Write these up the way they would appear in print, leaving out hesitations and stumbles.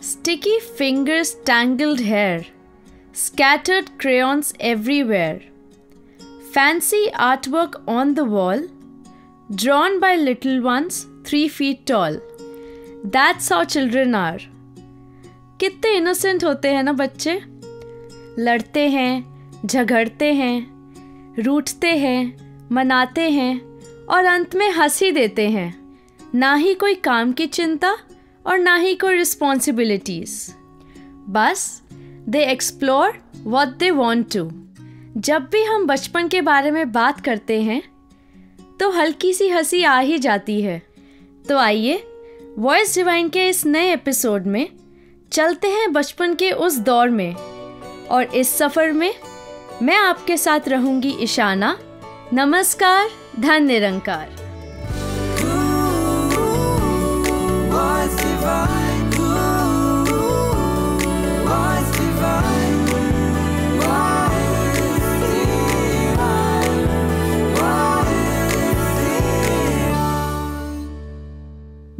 Sticky fingers, tangled hair, scattered crayons everywhere, fancy artwork on the wall, drawn by little ones 3 feet tall. That's how children are. कितने innocent होते हैं ना बच्चे. लड़ते हैं, झगड़ते हैं, रूठते हैं, मनाते हैं और अंत में हंसी देते हैं. ना ही कोई काम की चिंता और ना ही कोई रिस्पॉन्सिबिलिटीज़. बस they explore what they want to. जब भी हम बचपन के बारे में बात करते हैं तो हल्की सी हंसी आ ही जाती है. तो आइए वॉइस डिवाइन के इस नए एपिसोड में चलते हैं बचपन के उस दौर में. और इस सफ़र में मैं आपके साथ रहूंगी ईशाना. नमस्कार, धन निरंकार.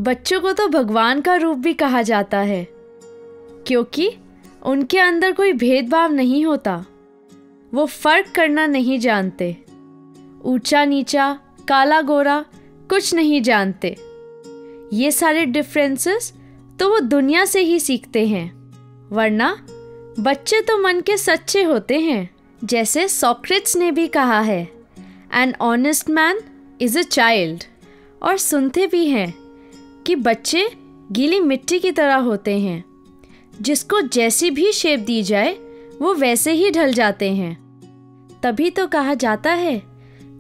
बच्चों को तो भगवान का रूप भी कहा जाता है, क्योंकि उनके अंदर कोई भेदभाव नहीं होता. वो फर्क करना नहीं जानते. ऊंचा नीचा, काला गोरा कुछ नहीं जानते. ये सारे डिफरेंसेस तो वो दुनिया से ही सीखते हैं. वरना बच्चे तो मन के सच्चे होते हैं. जैसे सोक्रेट्स ने भी कहा है, an honest man is a child. और सुनते भी हैं कि बच्चे गीली मिट्टी की तरह होते हैं. जिसको जैसी भी शेप दी जाए वो वैसे ही ढल जाते हैं. तभी तो कहा जाता है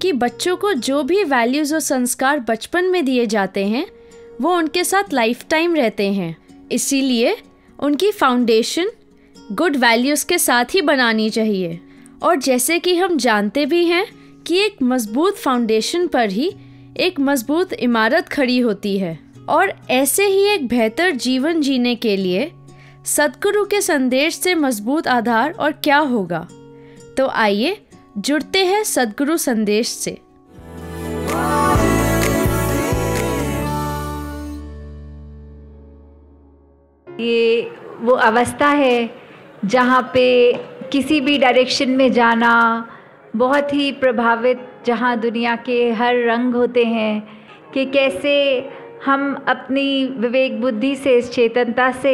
कि बच्चों को जो भी वैल्यूज़ और संस्कार बचपन में दिए जाते हैं वो उनके साथ लाइफ टाइम रहते हैं. इसीलिए उनकी फाउंडेशन गुड वैल्यूज़ के साथ ही बनानी चाहिए. और जैसे कि हम जानते भी हैं कि एक मजबूत फाउंडेशन पर ही एक मजबूत इमारत खड़ी होती है. और ऐसे ही एक बेहतर जीवन जीने के लिए सद्गुरु के संदेश से मजबूत आधार और क्या होगा. तो आइए जुड़ते हैं सद्गुरु संदेश से. ये वो अवस्था है जहाँ पे किसी भी डायरेक्शन में जाना बहुत ही प्रभावित, जहाँ दुनिया के हर रंग होते हैं कि कैसे हम अपनी विवेक बुद्धि से, इस चेतनता से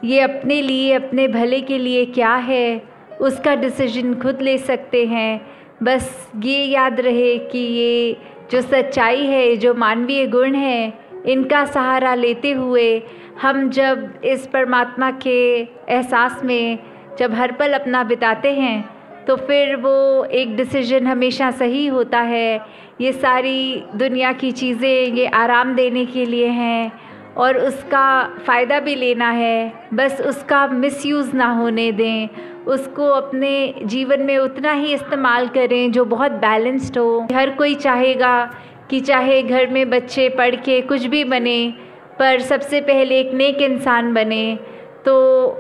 ये अपने लिए, अपने भले के लिए क्या है उसका डिसीजन खुद ले सकते हैं. बस ये याद रहे कि ये जो सच्चाई है, जो मानवीय गुण है, इनका सहारा लेते हुए हम जब इस परमात्मा के एहसास में जब हर पल अपना बिताते हैं तो फिर वो एक डिसीजन हमेशा सही होता है. ये सारी दुनिया की चीज़ें ये आराम देने के लिए हैं और उसका फ़ायदा भी लेना है. बस उसका मिसयूज़ ना होने दें. उसको अपने जीवन में उतना ही इस्तेमाल करें जो बहुत बैलेंस्ड हो. हर कोई चाहेगा कि चाहे घर में बच्चे पढ़ के कुछ भी बने, पर सबसे पहले एक नेक इंसान बने. तो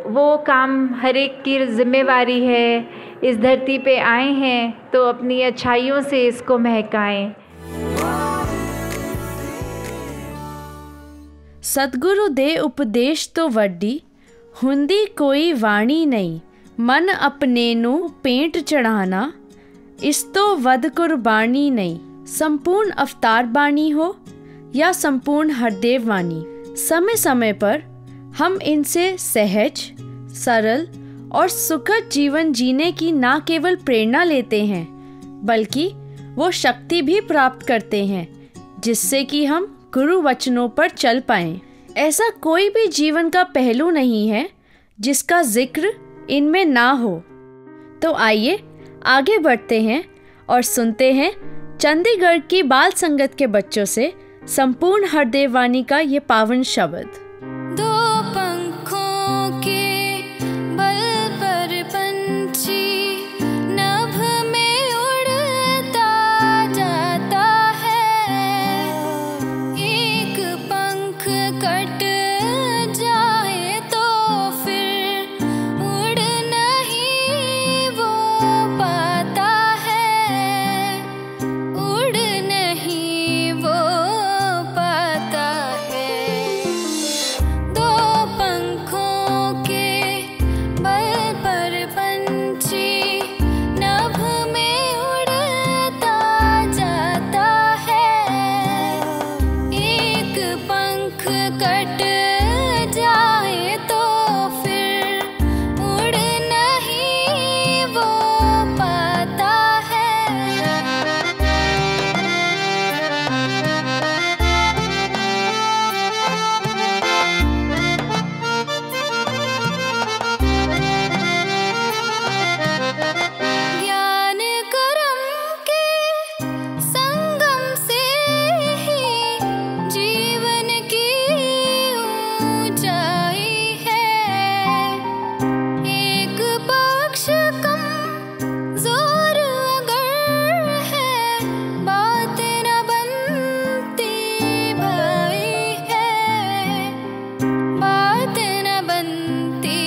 वो काम हर एक की जिम्मेवारी है. इस धरती पे आए हैं तो अपनी अच्छाइयों से इसको महकाएं. सद्गुरु दे उपदेश तो वड्डी, हुंदी कोई वाणी नहीं. मन अपने नू पेंट चढ़ाना, इस तो वध कुर्बानी नहीं. संपूर्ण अवतार बाणी हो या संपूर्ण हरदेव वाणी, समय समय पर हम इनसे सहज, सरल और सुखद जीवन जीने की ना केवल प्रेरणा लेते हैं बल्कि वो शक्ति भी प्राप्त करते हैं जिससे कि हम गुरु वचनों पर चल पाएं. ऐसा कोई भी जीवन का पहलू नहीं है जिसका जिक्र इनमें ना हो. तो आइए आगे बढ़ते हैं और सुनते हैं चंडीगढ़ की बाल संगत के बच्चों से संपूर्ण हरदेव वाणी का ये पावन शब्द. दो पंखों पंख कट जाए तो फिर उड़ नहीं वो पाता है। ज्ञान कर्म के संगम से ही जीवन की ऊंचाई है। एक पक्ष कम जोर अगर है, बात न बनती भाई है, बात न बनती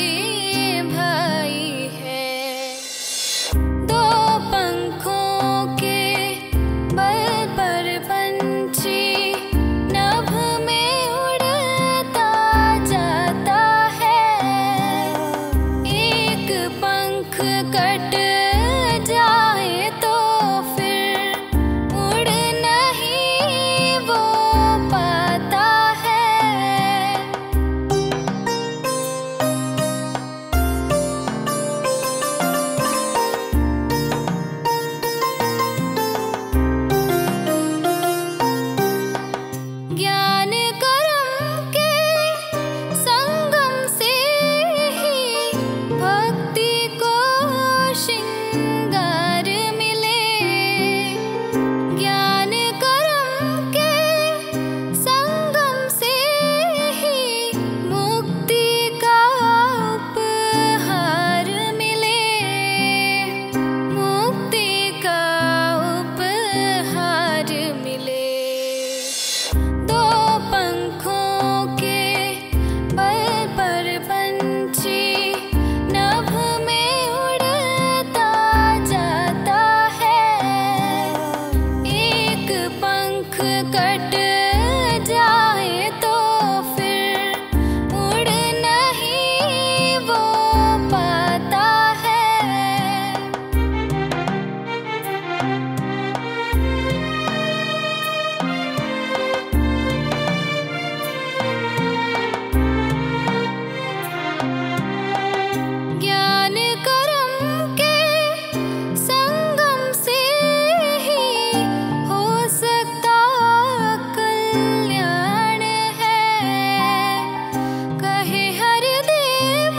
भाई है। दो पंखों के बल पर पंछी नभ में उड़ता जाता है। एक पंख कट जाए तो फिर उड़ नहीं वो पाता है। ज्ञान कर्म के संगम से ही भक्ति को श्रृंगार मिले। ज्ञान कर्म के संगम से ही मुक्ति का उपहार मिले, मुक्ति का उपहार मिले। दो पंखों के बल पर पंछी नभ में उड़ता जाता है। एक पंख कट जाए तो फिर उड़ नहीं वो पाता है। ज्ञान कर्म के संगम से ही हो सकता कल्याण है। कहे हरिदेव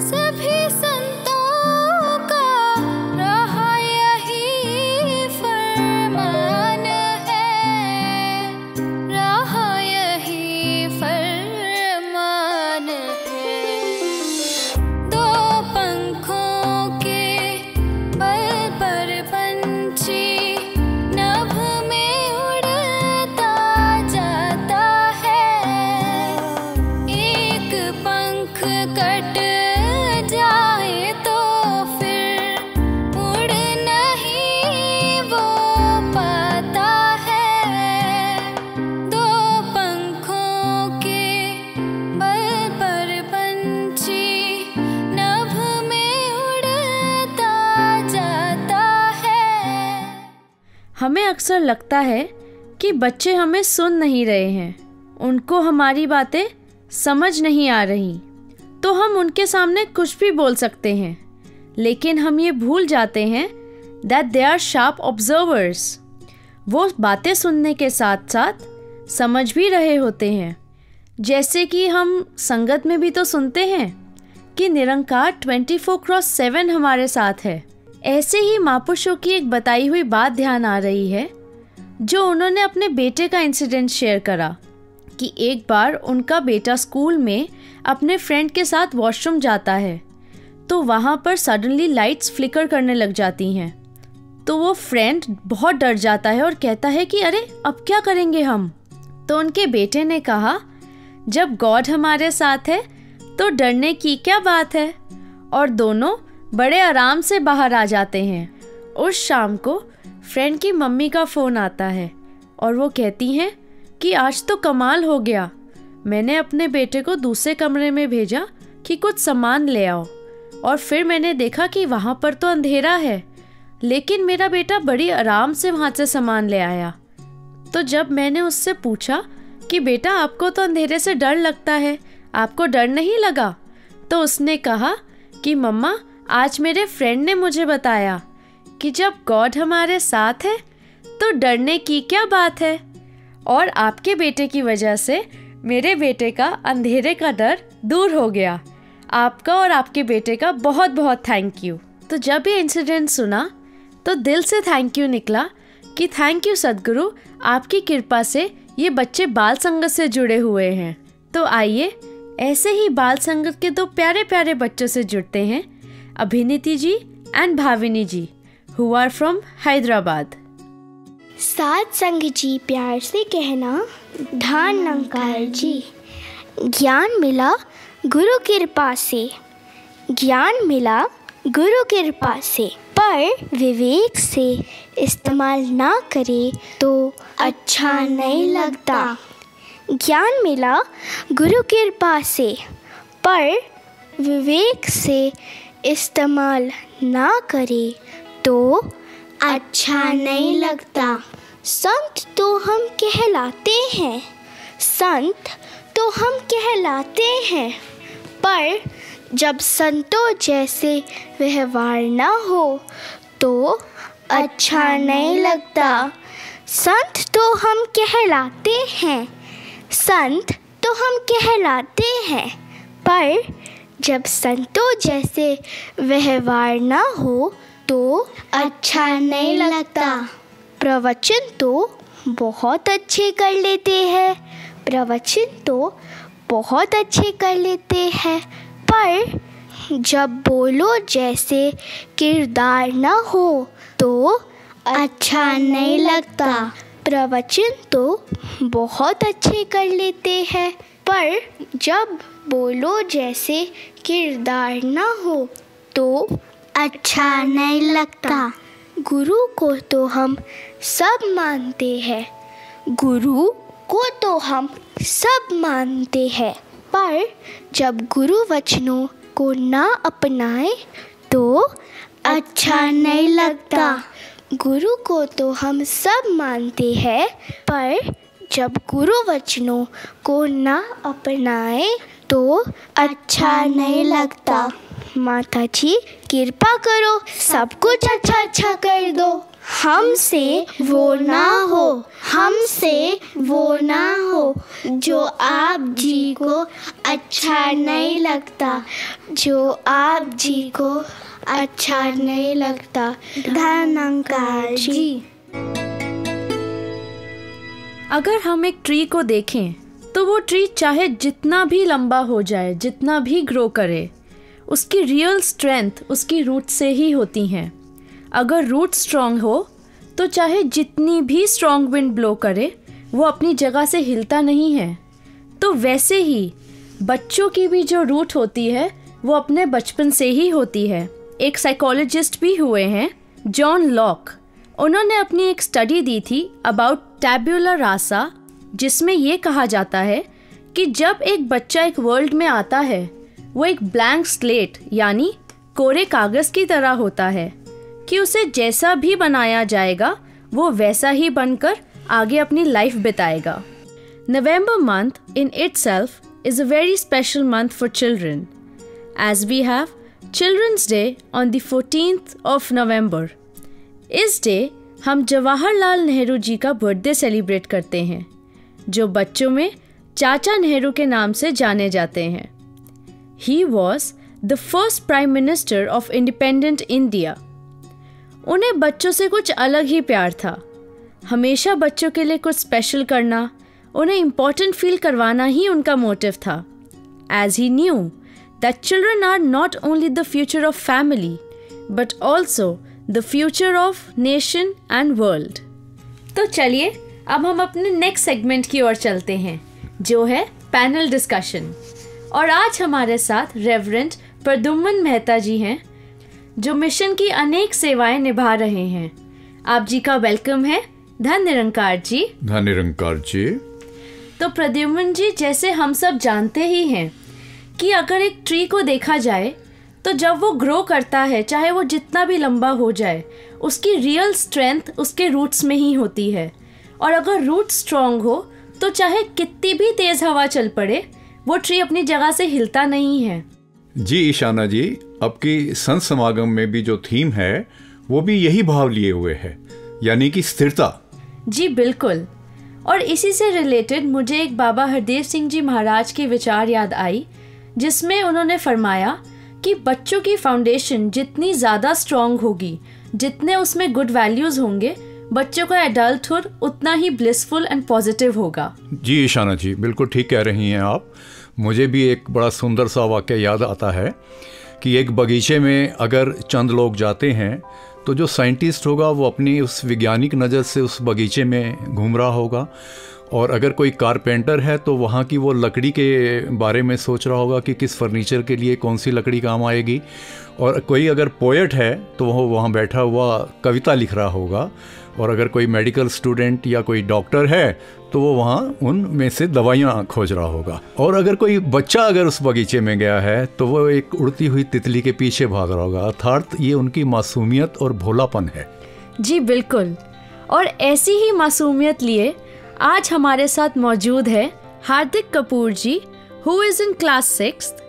सभी संतों का, रहा यही फरमान है, रहा यही फरमान है। दो पंखों के बल पर पंछी नभ में उड़ता जाता है। एक पंख कट जाए तो फिर उड़ नहीं वो पाता है। दो पंखों के बल पर पंछी नभ में उड़ता जाता है। हमें अक्सर लगता है कि बच्चे हमें सुन नहीं रहे हैं, उनको हमारी बातें समझ नहीं आ रही, तो हम उनके सामने कुछ भी बोल सकते हैं। लेकिन हम ये भूल जाते हैं that they are sharp observers. वो बातें सुनने के साथ साथ समझ भी रहे होते हैं। जैसे कि हम संगत में भी तो सुनते हैं कि निरंकार 24/7 हमारे साथ है। ऐसे ही मापुशो की एक बताई हुई बात ध्यान आ रही है, जो उन्होंने अपने बेटे का इंसिडेंट शेयर करा कि एक बार उनका बेटा स्कूल में अपने फ्रेंड के साथ वॉशरूम जाता है, तो वहाँ पर सडनली लाइट्स फ्लिकर करने लग जाती हैं। तो वो फ्रेंड बहुत डर जाता है और कहता है कि अरे अब क्या करेंगे हम। तो उनके बेटे ने कहा, जब गॉड हमारे साथ है तो डरने की क्या बात है। और दोनों बड़े आराम से बाहर आ जाते हैं। उस शाम को फ्रेंड की मम्मी का फ़ोन आता है और वो कहती हैं कि आज तो कमाल हो गया, मैंने अपने बेटे को दूसरे कमरे में भेजा कि कुछ सामान ले आओ, और फिर मैंने देखा कि वहाँ पर तो अंधेरा है, लेकिन मेरा बेटा बड़ी आराम से वहाँ से सामान ले आया। तो जब मैंने उससे पूछा कि बेटा आपको तो अंधेरे से डर लगता है, आपको डर नहीं लगा? तो उसने कहा कि मम्मा आज मेरे फ्रेंड ने मुझे बताया कि जब गॉड हमारे साथ है तो डरने की क्या बात है। और आपके बेटे की वजह से मेरे बेटे का अंधेरे का डर दूर हो गया। आपका और आपके बेटे का बहुत बहुत थैंक यू। तो जब ये इंसिडेंट सुना तो दिल से थैंक यू निकला कि थैंक यू सद्गुरु, आपकी कृपा से ये बच्चे बाल संगत से जुड़े हुए हैं। तो आइए ऐसे ही बाल संगत के दो प्यारे प्यारे बच्चों से जुड़ते हैं, Abhiniti ji and Bhavini ji, who are from Hyderabad. साथ संग जी प्यार से कहना, धन निरंकार जी। ज्ञान मिला गुरु कृपा से, ज्ञान मिला गुरु कृपा से, पर विवेक से इस्तेमाल ना करे तो अच्छा नहीं लगता। ज्ञान मिला गुरु कृपा से, पर विवेक से इस्तेमाल ना करे तो अच्छा नहीं लगता। संत तो हम कहलाते हैं, संत तो हम कहलाते हैं, पर जब संतों जैसे व्यवहार ना हो तो अच्छा नहीं लगता। संत तो हम कहलाते हैं, संत तो हम कहलाते हैं, पर जब संतों जैसे व्यवहार ना हो तो अच्छा नहीं लगता। प्रवचन तो बहुत अच्छे कर लेते हैं, प्रवचन तो बहुत अच्छे कर लेते हैं, पर जब बोलो जैसे किरदार ना हो तो अच्छा नहीं लगता। प्रवचन तो बहुत अच्छे कर लेते हैं, पर जब बोलो जैसे किरदार ना हो तो अच्छा नहीं लगता। गुरु को तो हम सब मानते हैं, गुरु को तो हम सब मानते हैं, पर जब गुरु वचनों को ना अपनाए तो अच्छा नहीं लगता। गुरु को तो हम सब मानते हैं, पर जब गुरु वचनों को ना अपनाए तो अच्छा नहीं लगता। माता जी कृपा करो, सब कुछ अच्छा अच्छा कर दो। हमसे वो ना हो, हमसे वो ना हो जो आप जी को अच्छा नहीं लगता, जो आप जी को अच्छा नहीं लगता। धन्यवाद जी। अगर हम एक ट्री को देखें तो वो ट्री चाहे जितना भी लंबा हो जाए, जितना भी ग्रो करे, उसकी रियल स्ट्रेंथ उसकी रूट से ही होती हैं। अगर रूट स्ट्रॉन्ग हो तो चाहे जितनी भी स्ट्रॉन्ग विंड ब्लो करे वो अपनी जगह से हिलता नहीं है। तो वैसे ही बच्चों की भी जो रूट होती है वो अपने बचपन से ही होती है। एक साइकोलॉजिस्ट भी हुए हैं, जॉन लॉक। उन्होंने अपनी एक स्टडी दी थी अबाउट टैब्यूला रासा, जिसमें ये कहा जाता है कि जब एक बच्चा एक वर्ल्ड में आता है वो एक ब्लैंक स्लेट यानी कोरे कागज़ की तरह होता है कि उसे जैसा भी बनाया जाएगा वो वैसा ही बनकर आगे अपनी life बिताएगा। November month in itself is a very special month for children, as we have Children's Day on the 14th of November. इस डे हम जवाहरलाल नेहरू जी का बर्थडे सेलिब्रेट करते हैं, जो बच्चों में चाचा नेहरू के नाम से जाने जाते हैं। He was the first Prime Minister of Independent India. उन्हें बच्चों से कुछ अलग ही प्यार था। हमेशा बच्चों के लिए कुछ स्पेशल करना, उन्हें इम्पोर्टेंट फील करवाना ही उनका मोटिव था। As he knew that children are not only the future of family, but also the future of nation and world. तो चलिए अब हम अपने नेक्स्ट सेगमेंट की ओर चलते हैं, जो है पैनल डिस्कशन। और आज हमारे साथ रेवरेंड प्रद्युम्न मेहता जी हैं, जो मिशन की अनेक सेवाएं निभा रहे हैं। आप जी का वेलकम है। धन निरंकार जी। धन निरंकार जी। तो प्रद्युम्न जी, जैसे हम सब जानते ही हैं कि अगर एक ट्री को देखा जाए तो जब वो ग्रो करता है, चाहे वो जितना भी लंबा हो जाए, उसकी रियल स्ट्रेंथ उसके रूट्स में ही होती है। और अगर रूट स्ट्रॉन्ग हो तो चाहे कितनी भी तेज हवा चल पड़े वो ट्री अपनी जगह से हिलता नहीं है। जी ईशाना जी, अब की संत समागम में भी जो थीम है वो भी यही भाव लिए हुए है, यानी कि स्थिरता। जी बिल्कुल। और इसी से रिलेटेड मुझे एक बाबा हरदेव सिंह जी महाराज के विचार याद आई, जिसमें उन्होंने फरमाया कि बच्चों की फाउंडेशन जितनी ज़्यादा स्ट्रॉन्ग होगी, जितने उसमें गुड वैल्यूज़ होंगे, बच्चों का एडल्टहुड उतना ही ब्लिसफुल एंड पॉजिटिव होगा। जी ईशाना जी, बिल्कुल ठीक कह रही हैं आप। मुझे भी एक बड़ा सुंदर सा वाक्य याद आता है कि एक बगीचे में अगर चंद लोग जाते हैं तो जो साइंटिस्ट होगा वो अपनी उस वैज्ञानिक नज़र से उस बगीचे में घूम रहा होगा, और अगर कोई कारपेंटर है तो वहाँ की वो लकड़ी के बारे में सोच रहा होगा कि किस फर्नीचर के लिए कौन सी लकड़ी काम आएगी, और कोई अगर पोएट है तो वो वहाँ बैठा हुआ कविता लिख रहा होगा, और अगर कोई मेडिकल स्टूडेंट या कोई डॉक्टर है तो वो वहाँ उनमें से दवाइयाँ खोज रहा होगा, और अगर कोई बच्चा अगर उस बगीचे में गया है तो वो एक उड़ती हुई तितली के पीछे भाग रहा होगा। अर्थात ये उनकी मासूमियत और भोलापन है। जी बिल्कुल। और ऐसी ही मासूमियत लिए आज हमारे साथ मौजूद है Hardik Kapoor ji, who is in class 6th,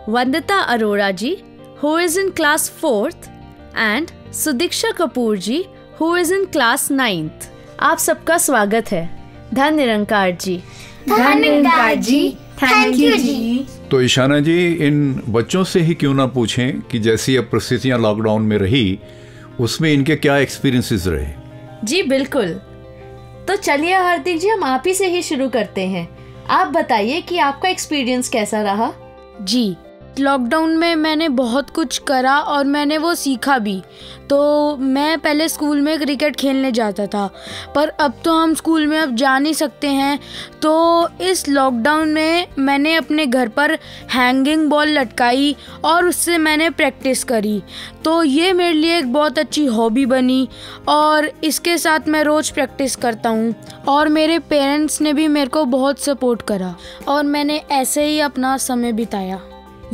Vandita Arora ji, who is in class 4th, and Sudiksha Kapoor ji, who is in class 9th। आप सबका स्वागत है। धन निरंकार जी। धन निरंकार जी, थैंक यू जी। तो ईशाना जी, इन बच्चों से ही क्यों ना पूछें कि जैसी अब परिस्थितियाँ लॉकडाउन में रही उसमें इनके क्या एक्सपीरियंसेस रहे। जी बिल्कुल। तो चलिए हार्दिक जी, हम आप ही से ही शुरू करते हैं। आप बताइए कि आपका एक्सपीरियंस कैसा रहा। जी, लॉकडाउन में मैंने बहुत कुछ करा और मैंने वो सीखा भी। तो मैं पहले स्कूल में क्रिकेट खेलने जाता था, पर अब तो हम स्कूल में अब जा नहीं सकते हैं। तो इस लॉकडाउन में मैंने अपने घर पर हैंगिंग बॉल लटकाई और उससे मैंने प्रैक्टिस करी। तो ये मेरे लिए एक बहुत अच्छी हॉबी बनी और इसके साथ मैं रोज़ प्रैक्टिस करता हूँ। और मेरे पेरेंट्स ने भी मेरे को बहुत सपोर्ट करा और मैंने ऐसे ही अपना समय बिताया।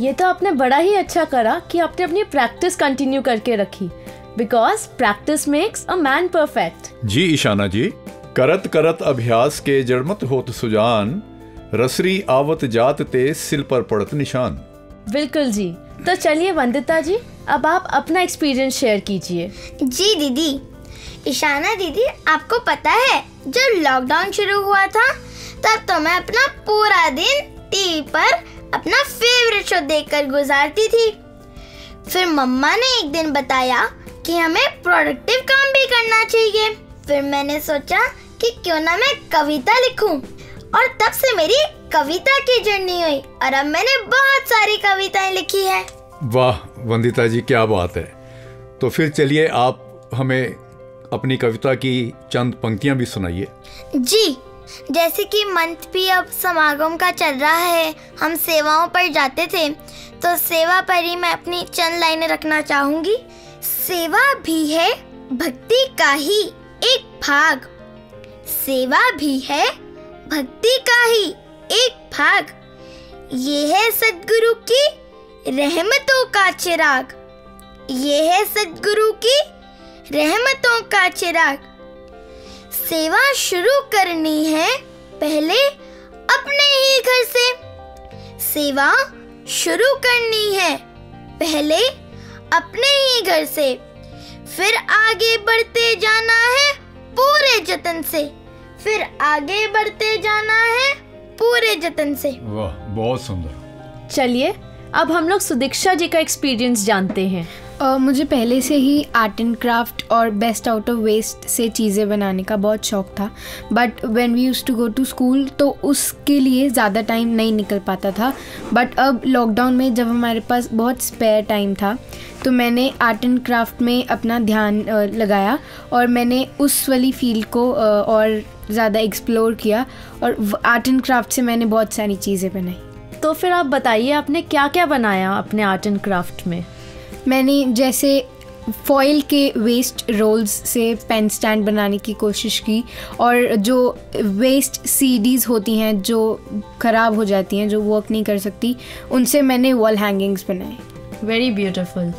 ये तो आपने बड़ा ही अच्छा करा कि आपने अपनी प्रैक्टिस कंटिन्यू करके रखी, because practice makes a man perfect. जी ईशाना जी, करत करत अभ्यास के जड़मत होत सुजान, रसरी आवत जात ते सिल पर पड़त निशान। बिल्कुल जी। तो चलिए वंदिता जी, अब आप अपना एक्सपीरियंस शेयर कीजिए। जी दीदी। ईशाना दीदी, आपको पता है जब लॉकडाउन शुरू हुआ था तब तो मैं अपना पूरा दिन टीवी पर अपना फेवरेट शो देखकर गुजारती थी। फिर मम्मा ने एक दिन बताया कि हमें प्रोडक्टिव काम भी करना चाहिए। फिर मैंने सोचा कि क्यों ना मैं कविता लिखूं, और तब से मेरी कविता की जर्नी हुई और अब मैंने बहुत सारी कविताएं लिखी है। वाह वंदिता जी, क्या बात है। तो फिर चलिए आप हमें अपनी कविता की चंद पंक्तियां भी सुनाइए। जी, जैसे कि मंथ भी अब समागम का चल रहा है, हम सेवाओं पर जाते थे, तो सेवा पर ही मैं अपनी चंद लाइनें रखना चाहूंगी। सेवा भी है भक्ति का ही एक भाग, सेवा भी है भक्ति का ही एक भाग, ये है सद्गुरु की रहमतों का चिराग, ये है सद्गुरु की रहमतों का चिराग। सेवा शुरू करनी है पहले अपने ही घर से, सेवा शुरू करनी है पहले अपने ही घर से, फिर आगे बढ़ते जाना है पूरे जतन से, फिर आगे बढ़ते जाना है पूरे जतन से। वाह, बहुत सुंदर। चलिए अब हम लोग सुदीक्षा जी का एक्सपीरियंस जानते हैं। मुझे पहले से ही आर्ट एंड क्राफ्ट और बेस्ट आउट ऑफ वेस्ट से चीज़ें बनाने का बहुत शौक था, but when we used to go to school तो उसके लिए ज़्यादा टाइम नहीं निकल पाता था। बट अब लॉकडाउन में जब हमारे पास बहुत स्पेयर टाइम था तो मैंने आर्ट एंड क्राफ्ट में अपना ध्यान लगाया और मैंने उस वाली फील्ड को और ज़्यादा एक्सप्लोर किया और आर्ट एंड क्राफ्ट से मैंने बहुत सारी चीज़ें बनाई। तो फिर आप बताइए आपने क्या क्या बनाया अपने आर्ट एंड क्राफ्ट में। मैंने जैसे फॉइल के वेस्ट रोल्स से पेन स्टैंड बनाने की कोशिश की, और जो वेस्ट सीडीज़ होती हैं जो ख़राब हो जाती हैं, जो वर्क नहीं कर सकती, उनसे मैंने वॉल हैंगिंग्स बनाए। Very beautiful.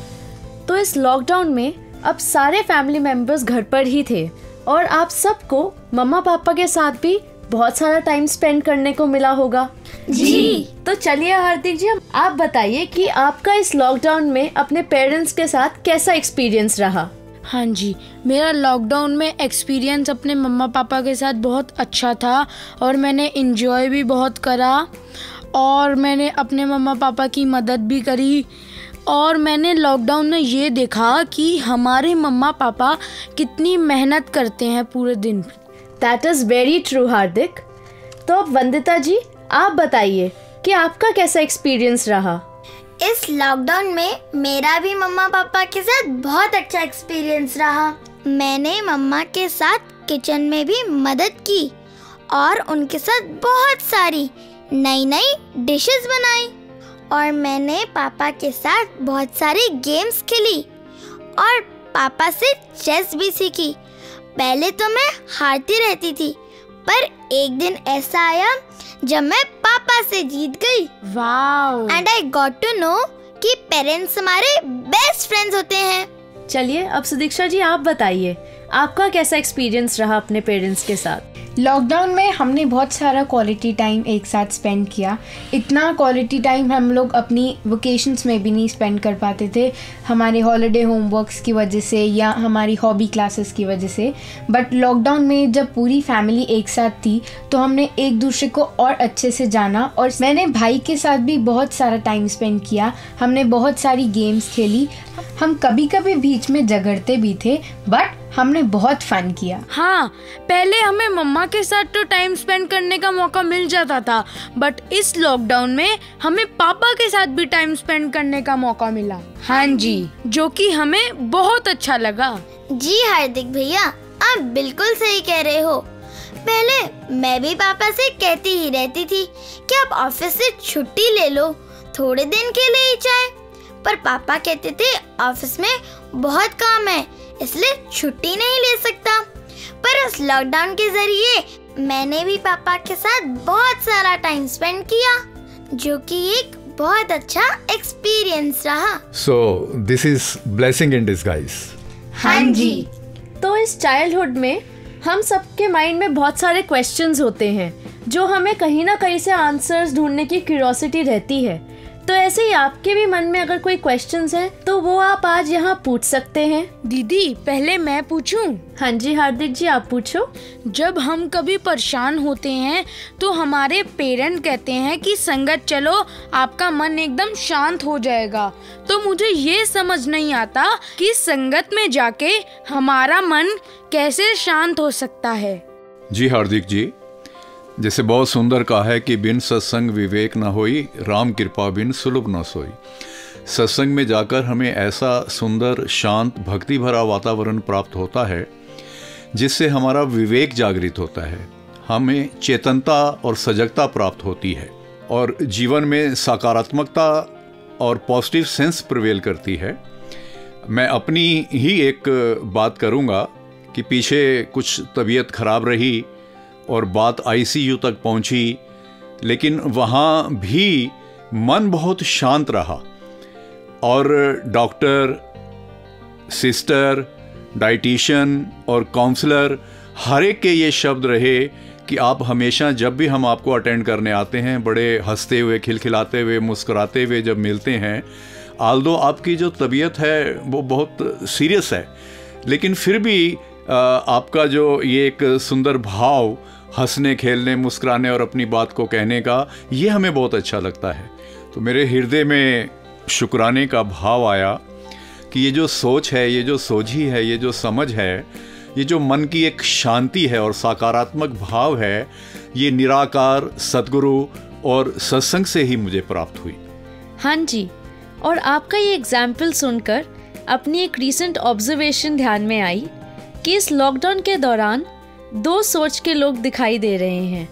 तो इस लॉकडाउन में अब सारे फैमिली मेम्बर्स घर पर ही थे और आप सबको मम्मा पापा के साथ भी बहुत सारा टाइम स्पेंड करने को मिला होगा। जी। तो चलिए हार्दिक जी, आप बताइए कि आपका इस लॉकडाउन में अपने पेरेंट्स के साथ कैसा एक्सपीरियंस रहा। हाँ जी, मेरा लॉकडाउन में एक्सपीरियंस अपने मम्मा पापा के साथ बहुत अच्छा था और मैंने इन्जॉय भी बहुत करा और मैंने अपने मम्मा पापा की मदद भी करी और मैंने लॉकडाउन में ये देखा कि हमारे मम्मा पापा कितनी मेहनत करते हैं पूरे दिन। दैट इज़ वेरी ट्रू हार्दिक। तो अब वंदिता जी, आप बताइए कि आपका कैसा एक्सपीरियंस रहा। इस लॉकडाउन में मेरा भी मम्मा पापा के साथ बहुत अच्छा एक्सपीरियंस रहा। मैंने मम्मा के साथ किचन में भी मदद की और उनके साथ बहुत सारी नई नई डिशेस बनाई और मैंने पापा के साथ बहुत सारी गेम्स खेली और पापा से चेस भी सीखी। पहले तो मैं हारती रहती थी, पर एक दिन ऐसा आया जब मैं पापा से जीत गई। Wow! And I got to know कि पेरेंट्स हमारे बेस्ट फ्रेंड्स होते हैं। चलिए अब सुदीक्षा जी, आप बताइए आपका कैसा एक्सपीरियंस रहा अपने पेरेंट्स के साथ। लॉकडाउन में हमने बहुत सारा क्वालिटी टाइम एक साथ स्पेंड किया। इतना क्वालिटी टाइम हम लोग अपनी वेकेशंस में भी नहीं स्पेंड कर पाते थे, हमारे हॉलिडे होमवर्क्स की वजह से या हमारी हॉबी क्लासेस की वजह से। बट लॉकडाउन में जब पूरी फैमिली एक साथ थी तो हमने एक दूसरे को और अच्छे से जाना और मैंने भाई के साथ भी बहुत सारा टाइम स्पेंड किया। हमने बहुत सारी गेम्स खेली, हम कभी कभी बीच में झगड़ते भी थे, बट हमने बहुत फन किया। हाँ, पहले हमें मम्मा के साथ तो टाइम स्पेंड करने का मौका मिल जाता था, बट इस लॉकडाउन में हमें पापा के साथ भी टाइम स्पेंड करने का मौका मिला। हाँ जी, जो कि हमें बहुत अच्छा लगा। जी हार्दिक भैया, आप बिल्कुल सही कह रहे हो। पहले मैं भी पापा से कहती ही रहती थी कि आप ऑफिस से छुट्टी ले लो, थोड़े दिन के लिए ही चाहे, पर पापा कहते थे ऑफिस में बहुत काम है इसलिए छुट्टी नहीं ले सकता। पर इस लॉकडाउन के जरिए मैंने भी पापा के साथ बहुत सारा टाइम स्पेंड किया, जो कि एक बहुत अच्छा एक्सपीरियंस रहा। So this is blessing in disguise. हाँ जी। तो इस चाइल्डहुड में हम सबके माइंड में बहुत सारे क्वेश्चंस होते हैं जो हमें कहीं ना कहीं से आंसर्स ढूंढने की क्यूरियोसिटी रहती है। तो ऐसे ही आपके भी मन में अगर कोई क्वेश्चंस हैं तो वो आप आज यहाँ पूछ सकते हैं। दीदी, पहले मैं पूछूं? हाँ जी हार्दिक जी, आप पूछो। जब हम कभी परेशान होते हैं तो हमारे पेरेंट कहते हैं कि संगत चलो, आपका मन एकदम शांत हो जाएगा। तो मुझे ये समझ नहीं आता कि संगत में जाके हमारा मन कैसे शांत हो सकता है। जी हार्दिक जी, जैसे बहुत सुंदर कहा है कि बिन सत्संग विवेक न होई, राम कृपा बिन सुलभ न सोई। सत्संग में जाकर हमें ऐसा सुंदर शांत भक्ति भरा वातावरण प्राप्त होता है जिससे हमारा विवेक जागृत होता है, हमें चेतनता और सजगता प्राप्त होती है और जीवन में सकारात्मकता और पॉजिटिव सेंस प्रिवेल करती है। मैं अपनी ही एक बात करूँगा कि पीछे कुछ तबीयत खराब रही और बात आईसीयू तक पहुंची, लेकिन वहाँ भी मन बहुत शांत रहा और डॉक्टर, सिस्टर, डाइटिशियन और काउंसलर हर एक के ये शब्द रहे कि आप हमेशा जब भी हम आपको अटेंड करने आते हैं बड़े हंसते हुए, खिलखिलाते हुए, मुस्कुराते हुए जब मिलते हैं, आल्दो आपकी जो तबीयत है वो बहुत सीरियस है, लेकिन फिर भी आपका जो ये एक सुंदर भाव हंसने, खेलने, मुस्कुराने और अपनी बात को कहने का, ये हमें बहुत अच्छा लगता है। तो मेरे हृदय में शुक्राने का भाव आया कि ये जो सोच है, ये जो सोझी है, ये जो समझ है, ये जो मन की एक शांति है और सकारात्मक भाव है, ये निराकार सद्गुरु और सत्संग से ही मुझे प्राप्त हुई। हाँ जी, और आपका ये एग्जाम्पल सुनकर अपनी एक रीसेंट ऑब्जर्वेशन ध्यान में आई कि इस लॉकडाउन के दौरान दो सोच के लोग दिखाई दे रहे हैं।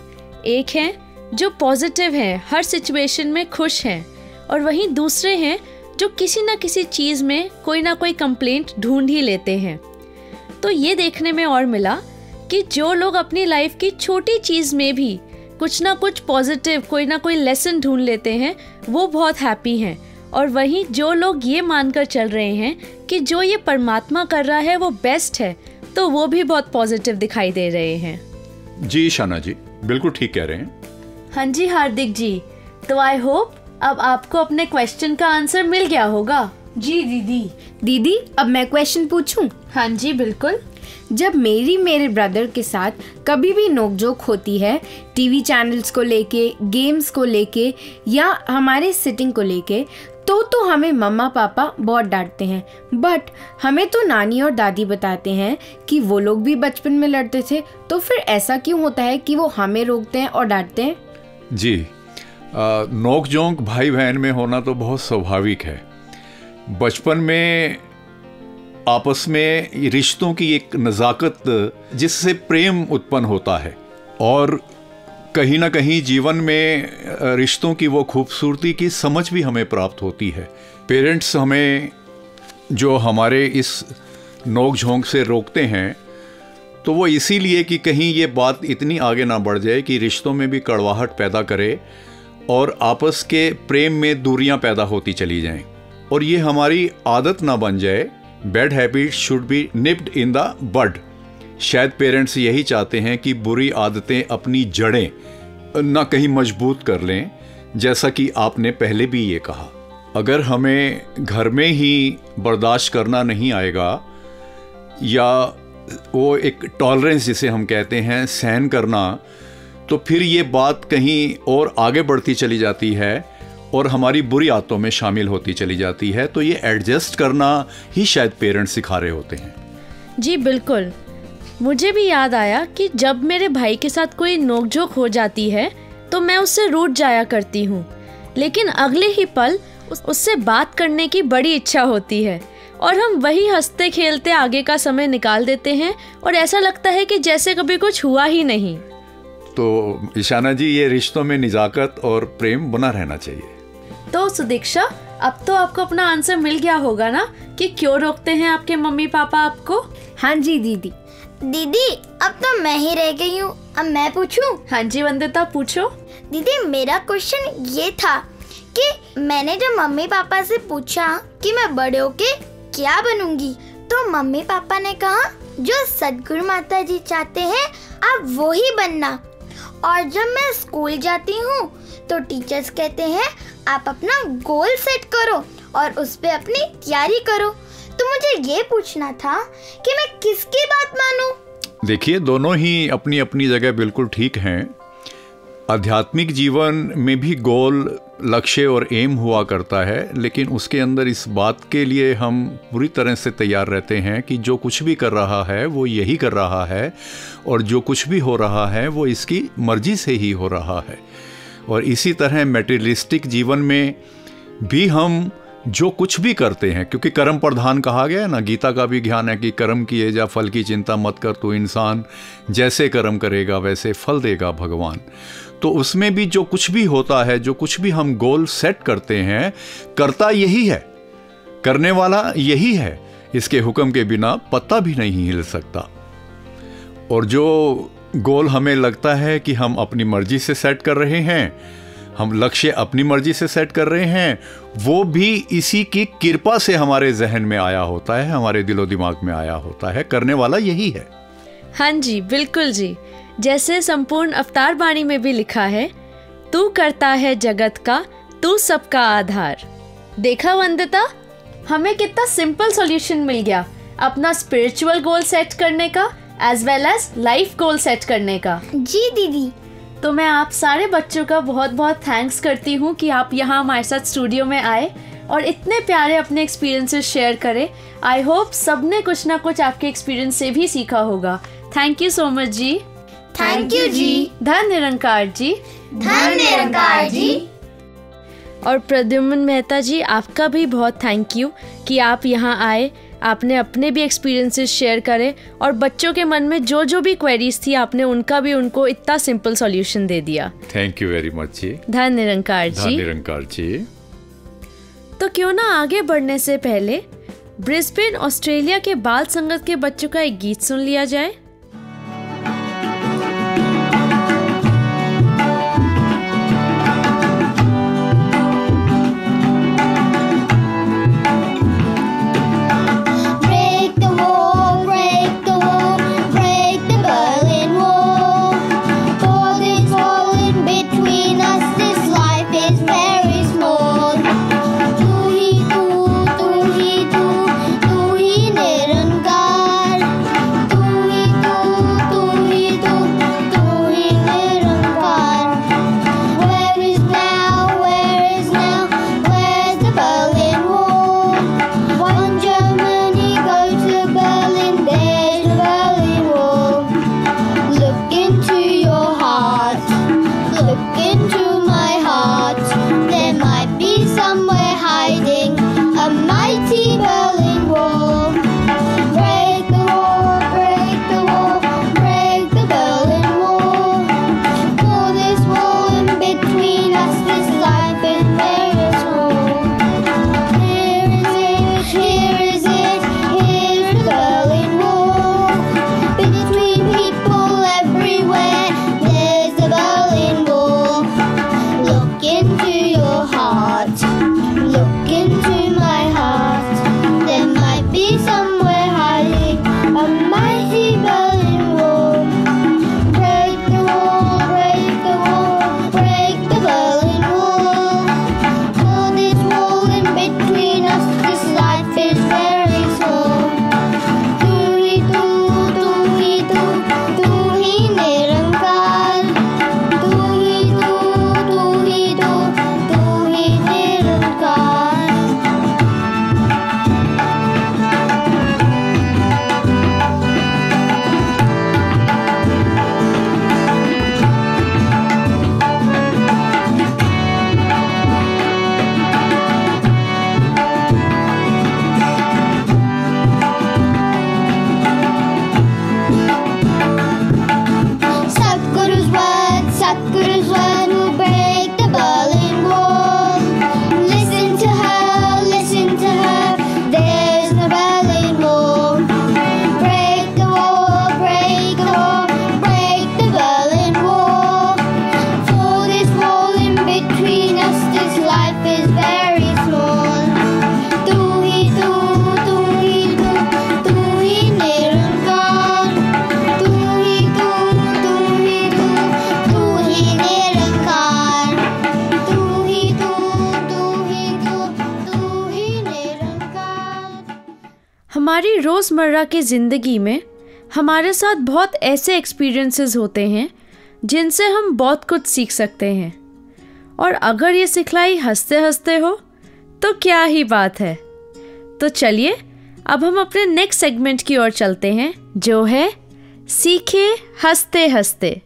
एक हैं जो पॉजिटिव हैं, हर सिचुएशन में खुश हैं, और वहीं दूसरे हैं जो किसी ना किसी चीज़ में कोई ना कोई कंप्लेंट ढूंढ ही लेते हैं। तो ये देखने में और मिला कि जो लोग अपनी लाइफ की छोटी चीज़ में भी कुछ ना कुछ पॉजिटिव, कोई ना कोई लेसन ढूंढ लेते हैं, वो बहुत हैप्पी हैं। और वहीं जो लोग ये मानकर चल रहे हैं कि जो ये परमात्मा कर रहा है वो बेस्ट है, तो वो भी बहुत पॉजिटिव दिखाई दे रहे हैं। जी शाना जी, बिल्कुल ठीक कह रहे हैं। हाँ जी हार्दिक जी, तो आई होप अब आपको अपने क्वेश्चन का आंसर मिल गया होगा। जी दीदी, अब मैं क्वेश्चन पूछूं? हाँ जी बिल्कुल। जब मेरे ब्रदर के साथ कभी भी नोकझोंक होती है, टीवी चैनल्स को लेके, गेम्स को लेके या हमारे सिटिंग को लेके, तो हमें मम्मा पापा बहुत डांटते हैं। बट हमें तो नानी और दादी बताते हैं कि वो लोग भी बचपन में लड़ते थे। तो फिर ऐसा क्यों होता है कि वो हमें रोकते हैं और डांटते हैं? जी, नोक-झोंक भाई बहन में होना तो बहुत स्वाभाविक है। बचपन में आपस में रिश्तों की एक नज़ाकत जिससे प्रेम उत्पन्न होता है, और कहीं ना कहीं जीवन में रिश्तों की वो खूबसूरती की समझ भी हमें प्राप्त होती है। पेरेंट्स हमें जो हमारे इस नोक-झोंक से रोकते हैं, तो वो इसीलिए कि कहीं ये बात इतनी आगे ना बढ़ जाए कि रिश्तों में भी कड़वाहट पैदा करे और आपस के प्रेम में दूरियां पैदा होती चली जाएं, और ये हमारी आदत ना बन जाए। Bad habits should be nipped in the bud. शायद पेरेंट्स यही चाहते हैं कि बुरी आदतें अपनी जड़ें ना कहीं मजबूत कर लें, जैसा कि आपने पहले भी ये कहा। अगर हमें घर में ही बर्दाश्त करना नहीं आएगा, या वो एक टॉलरेंस जिसे हम कहते हैं, सहन करना, तो फिर ये बात कहीं और आगे बढ़ती चली जाती है और हमारी बुरी आदतों में शामिल होती चली जाती है। तो ये एडजस्ट करना ही शायद पेरेंट्स सिखा रहे होते हैं। जी बिल्कुल। मुझे भी याद आया कि जब मेरे भाई के साथ कोई नोकझोंक हो जाती है तो मैं उससे रूठ जाया करती हूँ, लेकिन अगले ही पल उससे बात करने की बड़ी इच्छा होती है और हम वही हंसते खेलते आगे का समय निकाल देते हैं और ऐसा लगता है कि जैसे कभी कुछ हुआ ही नहीं। तो ईशाना जी, ये रिश्तों में निजाकत और प्रेम बना रहना चाहिए। तो सुदीक्षा, अब तो आपको अपना आंसर मिल गया होगा ना कि क्यों रोकते हैं आपके मम्मी पापा आपको? हाँ जी दीदी। दीदी, अब तो मैं ही रह गई हूँ, अब मैं पूछूं? हाँ जी वंदिता, पूछो। दीदी, मेरा क्वेश्चन ये था कि मैंने जब मम्मी पापा से पूछा कि मैं बड़े होके क्या बनूंगी, तो मम्मी पापा ने कहा जो सदगुरु माता जी चाहते हैं आप वो ही बनना। और जब मैं स्कूल जाती हूँ तो टीचर्स कहते हैं आप अपना गोल सेट करो और उस पे अपनी तैयारी करो। तो मुझे ये पूछना था कि मैं किसकी बात मानूं? देखिए, दोनों ही अपनी अपनी जगह बिल्कुल ठीक हैं। आध्यात्मिक जीवन में भी गोल, लक्ष्य और एम हुआ करता है, लेकिन उसके अंदर इस बात के लिए हम पूरी तरह से तैयार रहते हैं कि जो कुछ भी कर रहा है वो यही कर रहा है, और जो कुछ भी हो रहा है वो इसकी मर्जी से ही हो रहा है। और इसी तरह मैटेरियलिस्टिक जीवन में भी हम जो कुछ भी करते हैं, क्योंकि कर्म प्रधान कहा गया है ना, गीता का भी ज्ञान है कि कर्म किए जा फल की चिंता मत कर, तो इंसान जैसे कर्म करेगा वैसे फल देगा भगवान। तो उसमें भी जो कुछ भी होता है, जो कुछ भी हम गोल सेट करते हैं, करता यही है, करने वाला यही है। इसके हुक्म के बिना पत्ता भी नहीं हिल सकता। और जो गोल हमें लगता है कि हम अपनी मर्जी से सेट कर रहे हैं, हम लक्ष्य अपनी मर्जी से सेट कर रहे हैं, वो भी इसी की कृपा से हमारे जहन में आया होता है, हमारे दिलो दिमाग में आया होता है। करने वाला यही है। हाँ जी बिल्कुल जी। जैसे संपूर्ण अवतार बाणी में भी लिखा है, तू करता है जगत का, तू सबका आधार। देखा वंदिता, हमें कितना सिंपल सॉल्यूशन मिल गया अपना स्पिरिचुअल गोल सेट करने का as well as life goal set करने का। जी दीदी। तो मैं आप सारे बच्चों का बहुत बहुत थैंक्स करती हूँ कि आप यहाँ हमारे साथ स्टूडियो में आए और इतने प्यारे अपने एक्सपीरियंसेस शेयर करें। आई होप सबने कुछ ना कुछ आपके एक्सपीरियंस से भी सीखा होगा। थैंक यू सो मच जी। थैंक यू जी। धन निरंकार जी। धन निरंकार जी। और प्रद्युम्न मेहता जी, आपका भी बहुत थैंक यू कि आप यहाँ आए, आपने अपने भी एक्सपीरियंसेस शेयर करे और बच्चों के मन में जो जो भी क्वेरीज थी आपने उनको इतना सिंपल सॉल्यूशन दे दिया। थैंक यू वेरी मच जी। धन निरंकार जी। धन निरंकार जी। तो क्यों ना आगे बढ़ने से पहले ब्रिस्बेन ऑस्ट्रेलिया के बाल संगत के बच्चों का एक गीत सुन लिया जाए। Break the wall, break the Berlin Wall. For the into your heart. Look into my heart. There might be somewhere hiding a mighty Berlin Wall. Break the wall, break the wall, break the Berlin Wall. Pull this wall in between us. This life is very small. तू ही निरंकार. तू ही निरंकार. Satguru's word will break the Berlin Wall. Listen to her, there's no Berlin Wall. Break the wall, break the wall, break the Berlin Wall. Pull this wall in between us, this life is very small. तू ही निरंकार. तू ही निरंकार. तू ही निरंकार. हमारी रोज़मर्रा की ज़िंदगी में हमारे साथ बहुत ऐसे एक्सपीरियंसेस होते हैं जिनसे हम बहुत कुछ सीख सकते हैं, और अगर ये सिखलाई हंसते हंसते हो तो क्या ही बात है। तो चलिए अब हम अपने नेक्स्ट सेगमेंट की ओर चलते हैं, जो है सीखे हंसते हंसते।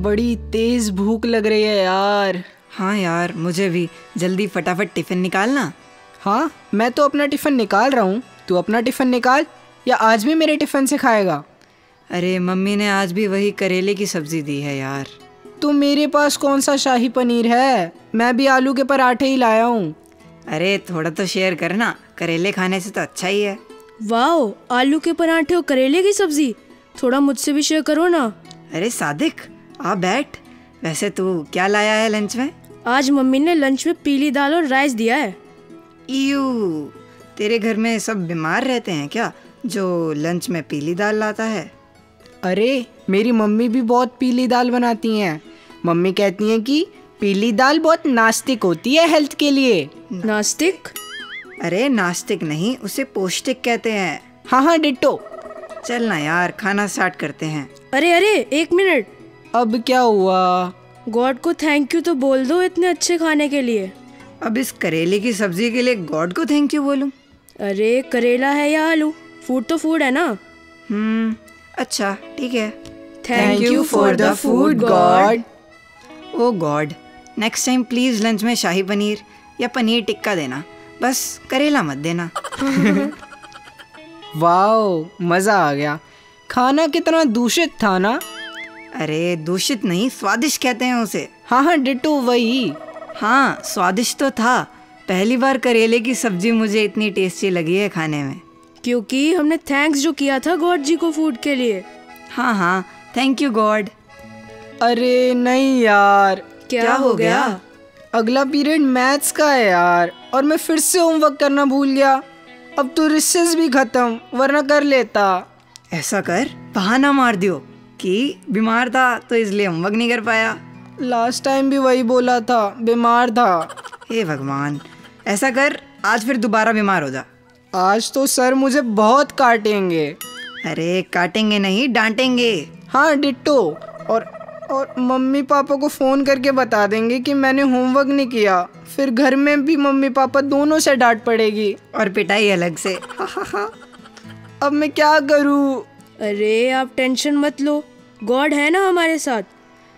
बड़ी तेज भूख लग रही है यार। हाँ यार, मुझे भी। जल्दी फटाफट टिफिन निकालना। हाँ, मैं तो अपना टिफिन निकाल रहा हूँ, तू अपना टिफिन निकाल, या आज भी मेरे टिफिन से खाएगा? अरे मम्मी ने आज भी वही करेले की सब्जी दी है यार। तो मेरे पास कौन सा शाही पनीर है, मैं भी आलू के पराठे ही लाया हूँ। अरे थोड़ा तो शेयर करना, करेले खाने से तो अच्छा ही है। वाओ, आलू के पराठे और करेले की सब्जी, थोड़ा मुझसे भी शेयर करो ना। अरे सादिक, आ बैठ। वैसे तू क्या लाया है लंच में? आज मम्मी ने लंच में पीली दाल और राइस दिया है। ईयू, तेरे घर में सब बीमार रहते हैं क्या जो लंच में पीली दाल लाता है? अरे मेरी मम्मी भी बहुत पीली दाल बनाती हैं। मम्मी कहती हैं कि पीली दाल बहुत नास्तिक होती है हेल्थ के लिए। नास्तिक? अरे नास्तिक नहीं, उसे पौष्टिक कहते हैं। हाँ डिट्टो। चल ना यार, खाना स्टार्ट करते हैं। अरे एक मिनट। अब क्या हुआ? गॉड को थैंक यू तो बोल दो इतने अच्छे खाने के लिए। अब इस करेले की सब्जी के लिए गॉड को थैंक यू बोलूं? अरे करेला है या आलू, फूड तो फूड है ना। अच्छा ठीक है। Thank you for the food god. Oh god, next time please lunch में शाही पनीर या पनीर टिक्का देना, बस करेला मत देना। वाओ, मजा आ गया। खाना कितना दूषित था ना। अरे दूषित नहीं, स्वादिष्ट कहते हैं उसे। हाँ डिट्टो वही। हाँ स्वादिष्ट तो था। पहली बार करेले की सब्जी मुझे इतनी टेस्टी लगी है खाने में, क्योंकि हमने थैंक्स जो किया था गॉड जी को फूड के लिए। हाँ, थैंक यू गॉड। अरे नहीं यार। क्या हो गया? अगला पीरियड मैथ्स का है यार, और मैं फिर से होमवर्क करना भूल गया। अब तो रिसेस भी खत्म, वरना कर लेता। ऐसा कर, बहाना मार दियो कि बीमार था तो इसलिए होमवर्क नहीं कर पाया। लास्ट टाइम भी वही बोला था, बीमार था। हे भगवान, ऐसा कर आज फिर दोबारा बीमार हो जा। आज तो सर मुझे बहुत काटेंगे। अरे काटेंगे नहीं, डांटेंगे। हाँ डिट्टो। और मम्मी पापा को फ़ोन करके बता देंगे कि मैंने होमवर्क नहीं किया, फिर घर में भी मम्मी पापा दोनों से डांट पड़ेगी और पिटाई अलग से। अब मैं क्या करूँ? अरे आप टेंशन मत लो, गॉड है ना हमारे साथ।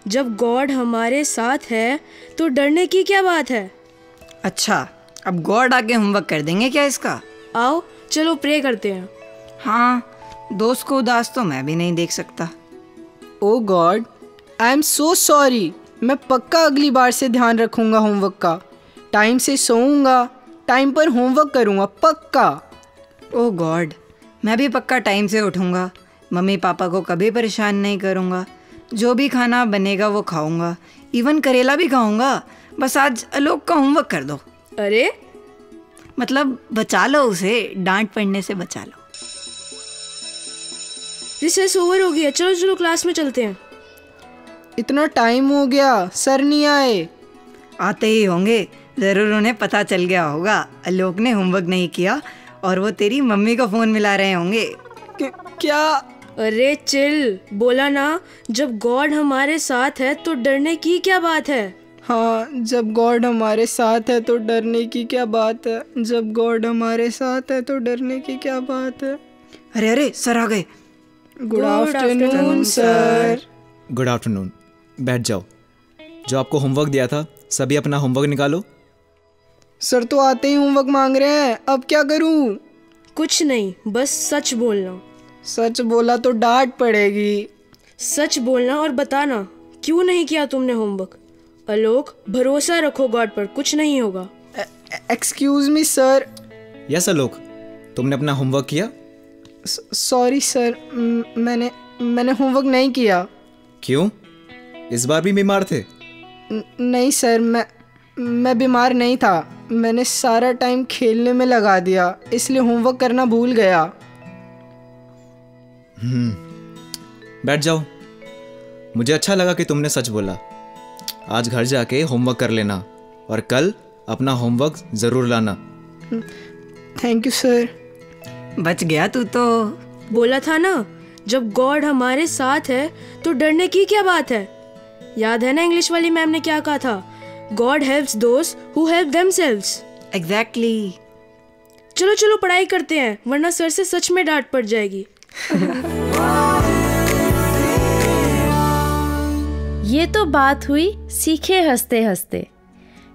जब गॉड हमारे साथ है तो डरने की क्या बात है। अच्छा, अब गॉड आके होमवर्क कर देंगे क्या इसका? आओ चलो प्रे करते हैं। हाँ, दोस्त को उदास तो मैं भी नहीं देख सकता। Oh god, I am so sorry. मैं पक्का अगली बार से ध्यान रखूंगा होमवर्क का। टाइम से सोऊंगा, टाइम पर होमवर्क करूंगा, पक्का। ओ गॉड, मैं भी पक्का टाइम से उठूंगा, मम्मी पापा को कभी परेशान नहीं करूंगा, जो भी खाना बनेगा वो खाऊंगा, इवन करेला भी खाऊंगा। बस आज आलोक का होमवर्क कर दो। अरे मतलब बचा लो उसे, डांट पड़ने से बचा लो। रिसेस ओवर हो गया, चलो चलो क्लास में चलते हैं। इतना टाइम हो गया, सर नहीं आए। आते ही होंगे, ज़रूर उन्हें पता चल गया होगा आलोक ने होमवर्क नहीं किया और वो तेरी मम्मी को फ़ोन मिला रहे होंगे। क्या? अरे चिल, बोला ना जब गॉड हमारे साथ है तो डरने की क्या बात है। हाँ, जब गॉड हमारे साथ है तो डरने की क्या बात है। जब गॉड हमारे साथ है तो डरने की क्या बात है। अरे अरे सर आ गए। Good afternoon sir. Good afternoon. बैठ जाओ। जो आपको होमवर्क दिया था, सभी अपना होमवर्क निकालो। सर तो आते ही होमवर्क मांग रहे हैं, अब क्या करूं? कुछ नहीं, बस सच बोलना। सच बोला तो डांट पड़ेगी। सच बोलना और बताना क्यों नहीं किया तुमने होमवर्क। आलोक, भरोसा रखो गॉड पर, कुछ नहीं होगा। Excuse me sir. यस आलोक, तुमने अपना होमवर्क किया? सॉरी सर, मैंने होमवर्क नहीं किया। क्यों? इस बार भी बीमार थे? नहीं सर, मैं बीमार नहीं था। मैंने सारा टाइम खेलने में लगा दिया, इसलिए होमवर्क करना भूल गया। बैठ जाओ। मुझे अच्छा लगा कि तुमने सच बोला। आज घर जाके होमवर्क कर लेना और कल अपना होमवर्क ज़रूर लाना। Thank you sir. बच गया तू तो। बोला था ना, जब गॉड हमारे साथ है तो डरने की क्या बात है। याद है ना इंग्लिश वाली मैम ने क्या कहा था? God helps those who help themselves. Exactly. चलो चलो पढ़ाई करते हैं, वरना सर से सच में डांट पड़ जाएगी। ये तो बात हुई सीखे हंसते हंसते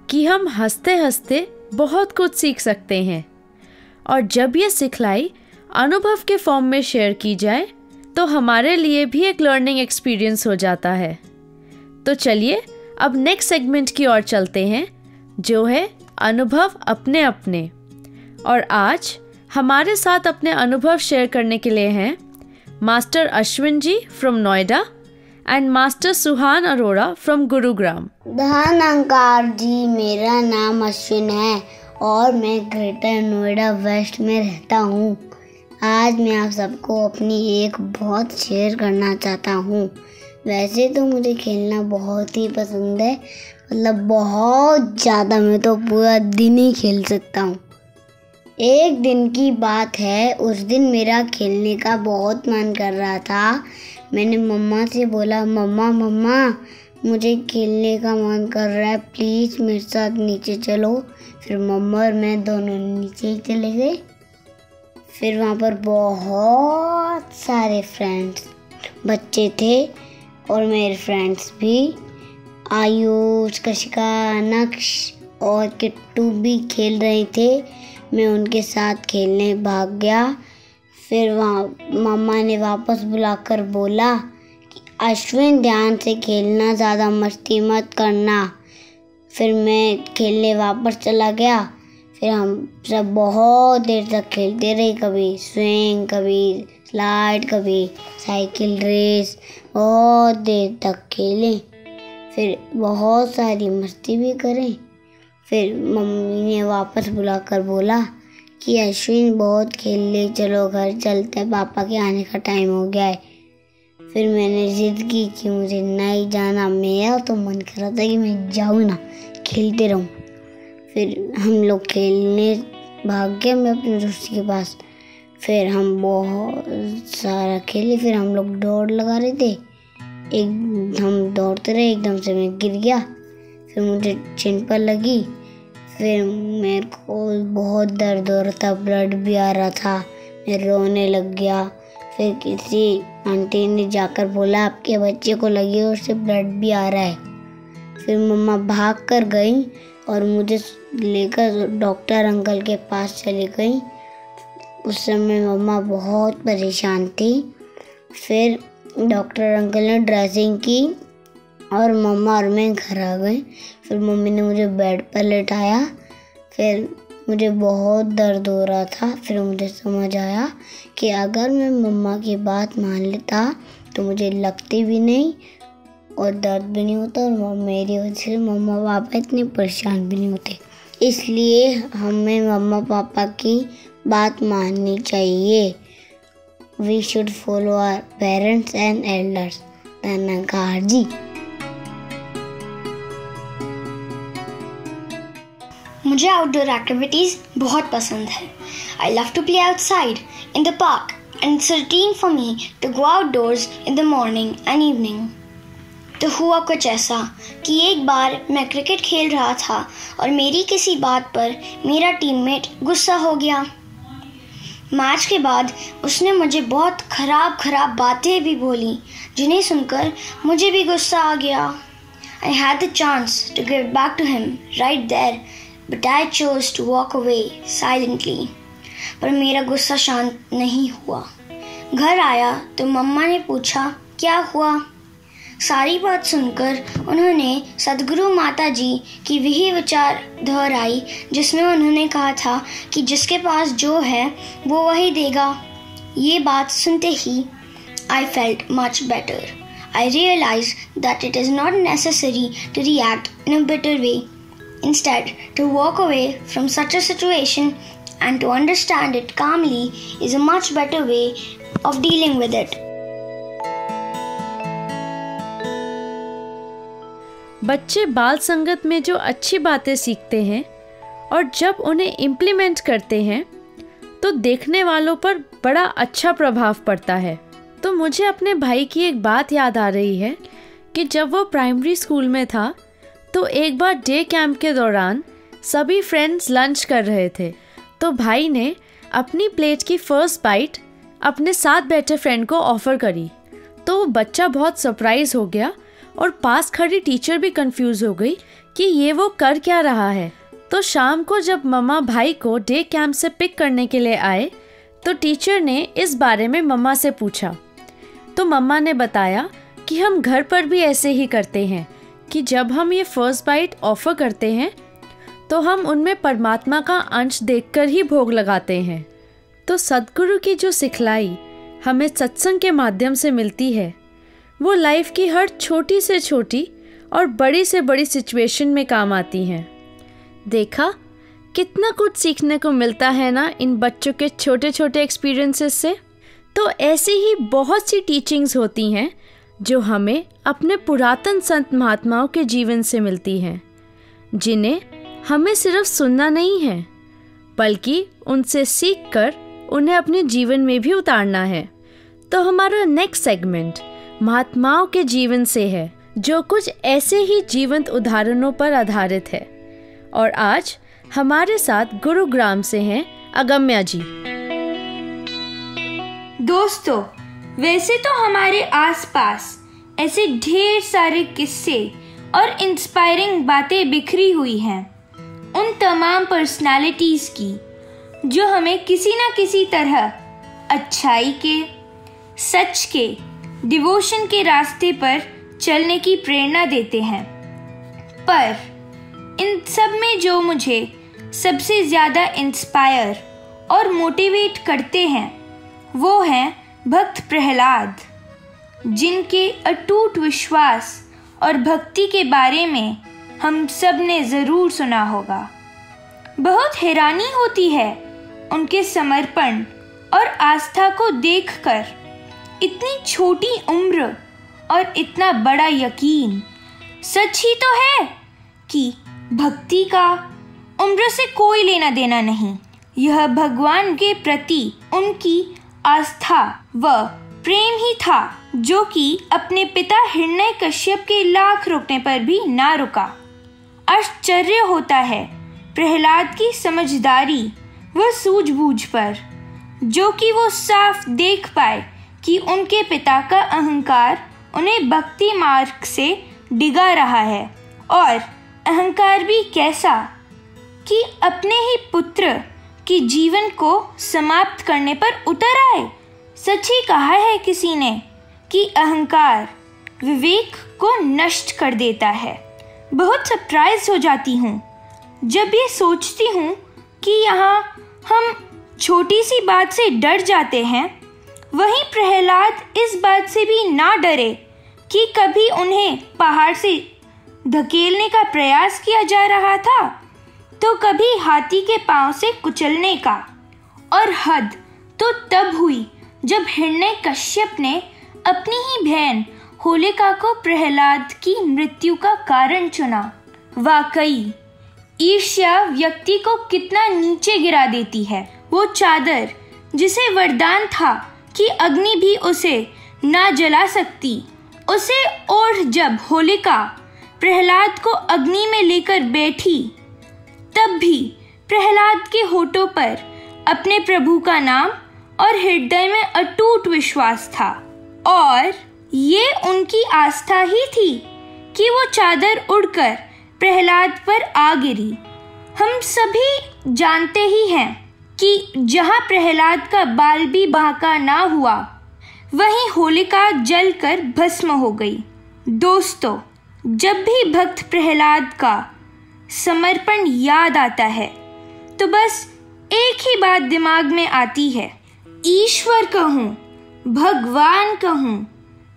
कि हम हंसते हंसते बहुत कुछ सीख सकते हैं, और जब ये सिखलाई अनुभव के फॉर्म में शेयर की जाए तो हमारे लिए भी एक लर्निंग एक्सपीरियंस हो जाता है। तो चलिए अब नेक्स्ट सेगमेंट की ओर चलते हैं, जो है अनुभव अपने अपने। और आज हमारे साथ अपने अनुभव शेयर करने के लिए हैं master Ashwin ji from Noida and master Suhan Arora from Gurugram. धन्यकार जी, मेरा नाम अश्विन है और मैं ग्रेटर नोएडा वेस्ट में रहता हूँ। आज मैं आप सबको अपनी एक बहुत शेयर करना चाहता हूँ। वैसे तो मुझे खेलना बहुत ही पसंद है, मतलब बहुत ज़्यादा। मैं तो पूरा दिन ही खेल सकता हूँ। एक दिन की बात है, उस दिन मेरा खेलने का बहुत मन कर रहा था। मैंने मम्मा से बोला, मम्मा मुझे खेलने का मन कर रहा है, प्लीज़ मेरे साथ नीचे चलो। फिर मम्मा और मैं दोनों नीचे ही चले गए। फिर वहाँ पर बहुत सारे फ्रेंड्स बच्चे थे और मेरे फ्रेंड्स भी, आयुष, कशिका, नक्श और किट्टू भी खेल रहे थे। मैं उनके साथ खेलने भाग गया। फिर वहाँ मम्मा ने वापस बुलाकर बोला कि अश्विन ध्यान से खेलना, ज़्यादा मस्ती मत करना। फिर मैं खेलने वापस चला गया। फिर हम सब बहुत देर तक खेलते रहे, कभी स्विंग, कभी स्लाइड, कभी साइकिल रेस, बहुत देर तक खेलें। फिर बहुत सारी मस्ती भी करें। फिर मम्मी ने वापस बुलाकर बोला कि अश्विन बहुत खेल ले, चलो घर चलते हैं, पापा के आने का टाइम हो गया है। फिर मैंने जिद की कि मुझे नहीं जाना। मेरा तो मन कर रहा था कि मैं जाऊँ ना, खेलते रहूँ। फिर हम लोग खेलने भाग गए, मैं अपने दोस्त के पास। फिर हम बहुत सारा खेले। फिर हम लोग दौड़ लगा रहे थे, हम दौड़ते रहे, एकदम से मैं गिर गया। फिर मुझे चिन पर लगी। फिर मेरे को बहुत दर्द हो रहा था, ब्लड भी आ रहा था, मैं रोने लग गया। फिर किसी आंटी ने जाकर बोला, आपके बच्चे को लगी और उससे ब्लड भी आ रहा है। फिर मम्मा भाग कर गई और मुझे लेकर डॉक्टर अंकल के पास चली गई। उस समय मम्मा बहुत परेशान थी। फिर डॉक्टर अंकल ने ड्रेसिंग की और मम्मा और मैं घर आ गए। फिर मम्मी ने मुझे बेड पर लेटाया। फिर मुझे बहुत दर्द हो रहा था। फिर मुझे समझ आया कि अगर मैं मम्मा की बात मान लेता तो मुझे लगती भी नहीं और दर्द भी नहीं होता, और मेरी वजह से मम्मा पापा इतने परेशान भी नहीं होते। इसलिए हमें मम्मा पापा की बात माननी चाहिए। We should follow our parents and elders. धन्यवाद जी। मुझे आउटडोर एक्टिविटीज़ बहुत पसंद है। I love to play outside in the park and it's a routine for me to go outdoors in the morning and evening. तो हुआ कुछ ऐसा कि एक बार मैं क्रिकेट खेल रहा था और मेरी किसी बात पर मेरा टीममेट गुस्सा हो गया। मैच के बाद उसने मुझे बहुत खराब बातें भी बोली, जिन्हें सुनकर मुझे भी गुस्सा आ गया। I had the chance to give back to him right there, but I chose to walk away silently. पर मेरा गुस्सा शांत नहीं हुआ। घर आया तो मम्मा ने पूछा क्या हुआ। सारी बात सुनकर उन्होंने सद्गुरु माता जी की वही विचार दोहराई जिसमें उन्होंने कहा था कि जिसके पास जो है वो वही देगा। ये बात सुनते ही I felt much better. I realized that it is not necessary to react in a bitter way. Instead, to walk away from such a situation and to understand it calmly is a much better way of dealing with it. बच्चे बाल संगत में जो अच्छी बातें सीखते हैं और जब उन्हें इम्प्लीमेंट करते हैं तो देखने वालों पर बड़ा अच्छा प्रभाव पड़ता है। तो मुझे अपने भाई की एक बात याद आ रही है कि जब वो प्राइमरी स्कूल में था तो एक बार डे कैंप के दौरान सभी फ्रेंड्स लंच कर रहे थे, तो भाई ने अपनी प्लेट की फर्स्ट बाइट अपने साथ बैठे फ्रेंड को ऑफ़र करी। तो वो बच्चा बहुत सरप्राइज़ हो गया और पास खड़ी टीचर भी कंफ्यूज हो गई कि ये वो कर क्या रहा है। तो शाम को जब मम्मा भाई को डे कैंप से पिक करने के लिए आए तो टीचर ने इस बारे में मम्मा से पूछा। तो मम्मा ने बताया कि हम घर पर भी ऐसे ही करते हैं कि जब हम ये फर्स्ट बाइट ऑफ़र करते हैं तो हम उनमें परमात्मा का अंश देखकर ही भोग लगाते हैं। तो सद्गुरु की जो सिखलाई हमें सत्संग के माध्यम से मिलती है वो लाइफ की हर छोटी से छोटी और बड़ी से बड़ी सिचुएशन में काम आती हैं। देखा कितना कुछ सीखने को मिलता है ना इन बच्चों के छोटे छोटे एक्सपीरियंसेस से। तो ऐसी ही बहुत सी टीचिंग्स होती हैं जो हमें अपने पुरातन संत महात्माओं के जीवन से मिलती हैं, जिन्हें हमें सिर्फ सुनना नहीं है बल्कि उनसे सीखकर उन्हें अपने जीवन में भी उतारना है। तो हमारा नेक्स्ट सेगमेंट महात्माओं के जीवन से है, जो कुछ ऐसे ही जीवंत उदाहरणों पर आधारित है। और आज हमारे साथ गुरुग्राम से हैं अगम्या जी। दोस्तों, वैसे तो हमारे आसपास ऐसे ढेर सारे किस्से और इंस्पायरिंग बातें बिखरी हुई हैं उन तमाम पर्सनालिटीज़ की जो हमें किसी न किसी तरह अच्छाई के, सच के, डिवोशन के रास्ते पर चलने की प्रेरणा देते हैं। पर इन सब में जो मुझे सबसे ज़्यादा इंस्पायर और मोटिवेट करते हैं वो हैं भक्त प्रहलाद, जिनके अटूट विश्वास और भक्ति के बारे में हम सब ने ज़रूर सुना होगा। बहुत हैरानी होती है उनके समर्पण और आस्था को देखकर। इतनी छोटी उम्र और इतना बड़ा यकीन। सच ही तो है कि भक्ति का उम्र से कोई लेना देना नहीं। यह भगवान के प्रति उनकी आस्था व प्रेम ही था जो कि अपने पिता हिरण्यकश्यप के लाख रोकने पर भी ना रुका। आश्चर्य होता है प्रहलाद की समझदारी व सूझबूझ पर, जो कि वो साफ देख पाए कि उनके पिता का अहंकार उन्हें भक्ति मार्ग से डिगा रहा है। और अहंकार भी कैसा कि अपने ही पुत्र के जीवन को समाप्त करने पर उतर आए। सच ही कहा है किसी ने कि अहंकार विवेक को नष्ट कर देता है। बहुत सरप्राइज हो जाती हूँ जब ये सोचती हूँ कि यहाँ हम छोटी सी बात से डर जाते हैं, वहीं प्रहलाद इस बात से भी ना डरे कि कभी उन्हें पहाड़ से धकेलने का प्रयास किया जा रहा था, तो कभी हाथी के पांव से कुचलने का। और हद तो तब हुई जब हिरण्यकश्यप ने अपनी ही बहन होलिका को प्रहलाद की मृत्यु का कारण चुना। वाकई ईर्ष्या व्यक्ति को कितना नीचे गिरा देती है। वो चादर जिसे वरदान था कि अग्नि भी उसे ना जला सकती, उसे ओढ़ जब होलिका प्रहलाद को अग्नि में लेकर बैठी, तब भी प्रहलाद के होठों पर अपने प्रभु का नाम और हृदय में अटूट विश्वास था। और ये उनकी आस्था ही थी कि वो चादर उड़कर प्रहलाद पर आ गिरी। हम सभी जानते ही हैं कि जहाँ प्रहलाद का बाल भी बांका ना हुआ, वहीं होलिका जलकर भस्म हो गई। दोस्तों, जब भी भक्त प्रहलाद का समर्पण याद आता है तो बस एक ही बात दिमाग में आती है, ईश्वर कहूँ, भगवान कहूँ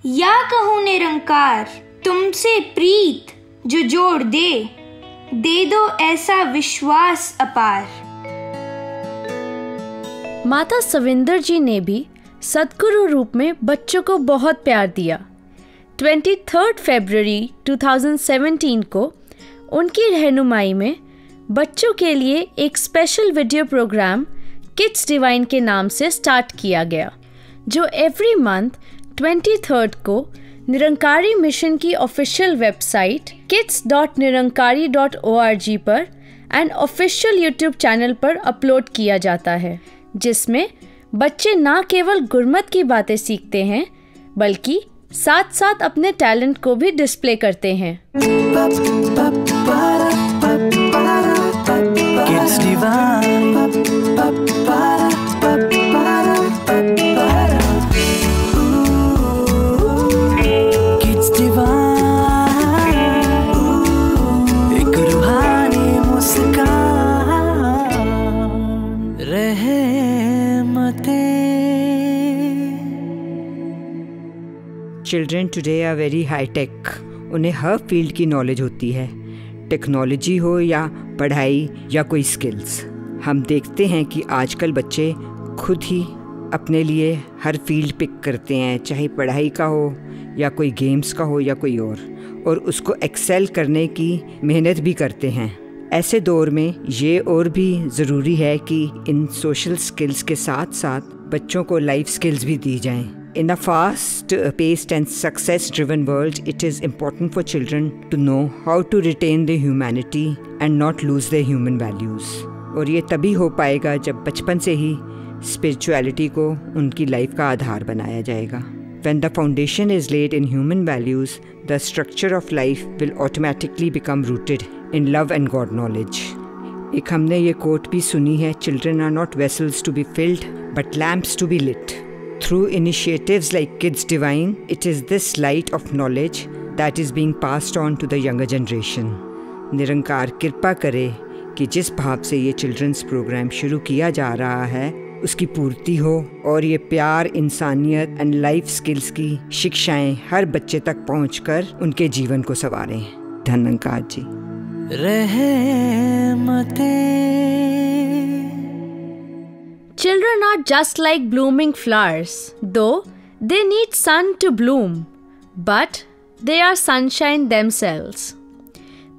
या कहूँ निरंकार, तुमसे प्रीत जो जोड़ दे दो ऐसा विश्वास अपार। माता सविंदर जी ने भी सद्गुरु रूप में बच्चों को बहुत प्यार दिया। 23 फरवरी 2017 को उनकी रहनुमाई में बच्चों के लिए एक special video program Kids Divine के नाम से स्टार्ट किया गया, जो एवरी मंथ 23 को निरंकारी मिशन की ऑफिशियल वेबसाइट kids.nirankari.org पर एंड ऑफिशियल यूट्यूब चैनल पर अपलोड किया जाता है, जिसमें बच्चे ना केवल गुरमत की बातें सीखते हैं बल्कि साथ साथ अपने टैलेंट को भी डिस्प्ले करते हैं। Kids Divine. Kids Divine. एक रूहानी मुस्कान रहमतें। Children today are very high tech. उन्हें हर फील्ड की नॉलेज होती है, टेक्नोलॉजी हो या पढ़ाई या कोई स्किल्स। हम देखते हैं कि आजकल बच्चे खुद ही अपने लिए हर फील्ड पिक करते हैं, चाहे पढ़ाई का हो या कोई गेम्स का हो या कोई और उसको एक्सेल करने की मेहनत भी करते हैं। ऐसे दौर में ये और भी ज़रूरी है कि इन सोशल स्किल्स के साथ साथ बच्चों को लाइफ स्किल्स भी दी जाएं। In a fast-paced and success-driven world, it is important for children to know how to retain their humanity and not lose their human values. और ये तभी हो पाएगा जब बचपन से ही spirituality को उनकी लाइफ का आधार बनाया जाएगा। When the foundation is laid in human values, the structure of life will automatically become rooted in love and God knowledge. एक हमने ये कोट भी सुनी है, children are not vessels to be filled, but lamps to be lit. Through initiatives like Kids Divine, it is this light of knowledge that is being passed on to the younger generation. निरंकार कृपा करे कि जिस भाव से ये children's programme शुरू किया जा रहा है उसकी पूर्ति हो और ये प्यार, इंसानियत एंड लाइफ स्किल्स की शिक्षाएं हर बच्चे तक पहुंचकर उनके जीवन को संवारें। धन्यवाद जी। Children are just like blooming flowers, though they need sun to bloom, but they are sunshine themselves.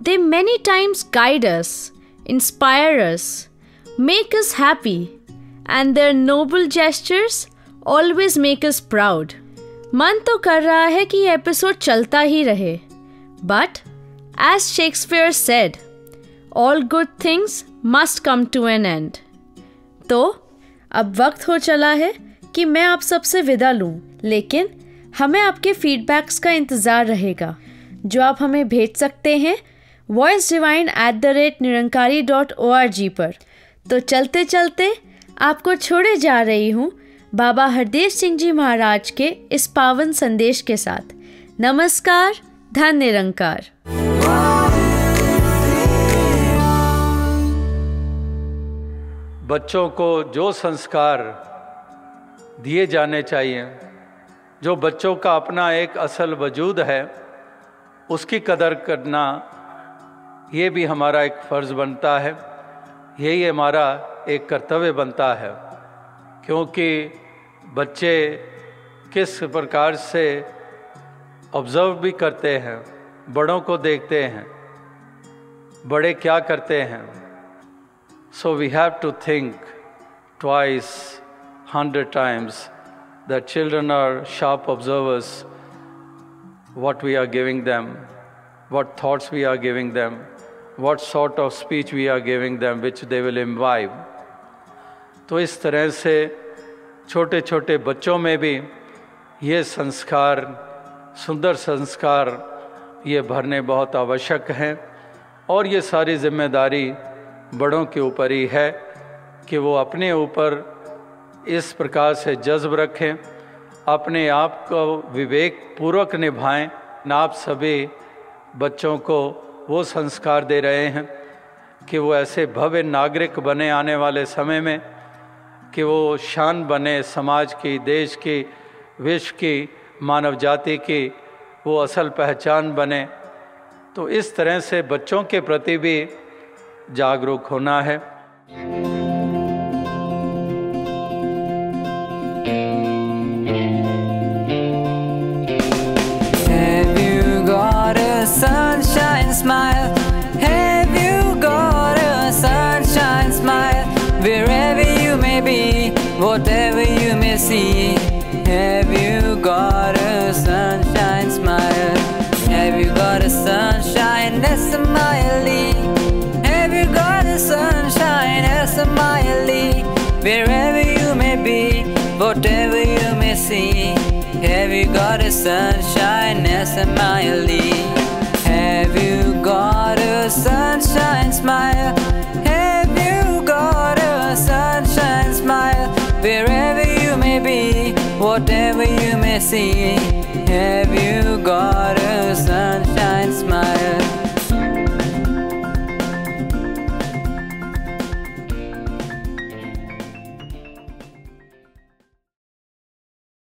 They many times guide us, inspire us, make us happy, and their noble gestures always make us proud. मन तो कर रहा है कि ये episode चलता ही रहे, but as Shakespeare said, all good things must come to an end. तो अब वक्त हो चला है कि मैं आप सबसे विदा लूं, लेकिन हमें आपके फीडबैक्स का इंतज़ार रहेगा जो आप हमें भेज सकते हैं voicedivine@nirankari.org पर। तो चलते चलते आपको छोड़े जा रही हूँ बाबा हरदेव सिंह जी महाराज के इस पावन संदेश के साथ। नमस्कार, धन निरंकार। बच्चों को जो संस्कार दिए जाने चाहिए जो बच्चों का अपना एक असल वजूद है उसकी कदर करना, ये भी हमारा एक फ़र्ज़ बनता है, यही हमारा एक कर्तव्य बनता है। क्योंकि बच्चे किस प्रकार से ऑब्ज़र्व भी करते हैं, बड़ों को देखते हैं, बड़े क्या करते हैं। So we have to think twice 100 times that children are sharp observers what we are giving them, what thoughts we are giving them, what sort of speech we are giving them which they will imbibe। तो इस तरह से छोटे छोटे बच्चों में भी ये संस्कार, सुंदर संस्कार ये भरने बहुत आवश्यक हैं। और ये सारी जिम्मेदारी बड़ों के ऊपर ही है कि वो अपने ऊपर इस प्रकार से जज्ब रखें, अपने आप को विवेक पूर्वक निभाएं। आप सभी बच्चों को वो संस्कार दे रहे हैं कि वो ऐसे भव्य नागरिक बने आने वाले समय में, कि वो शान बने समाज की, देश की, विश्व की, मानव जाति की वो असल पहचान बने। तो इस तरह से बच्चों के प्रति भी जागरूक होना है। Have you got a sunshine smile? Have you got a sunshine smile? Wherever you may be, whatever you may see, have you got a sunshine smile? Have you got a sunshine that's a smiley? Have you got a sunshine that's a smiley? Wherever you may be, whatever you may see, have you got a sunshine that's a smiley? Have you got a sunshine smile? Have you got a sunshine smile? Wherever you may be, whatever you may see, have you got a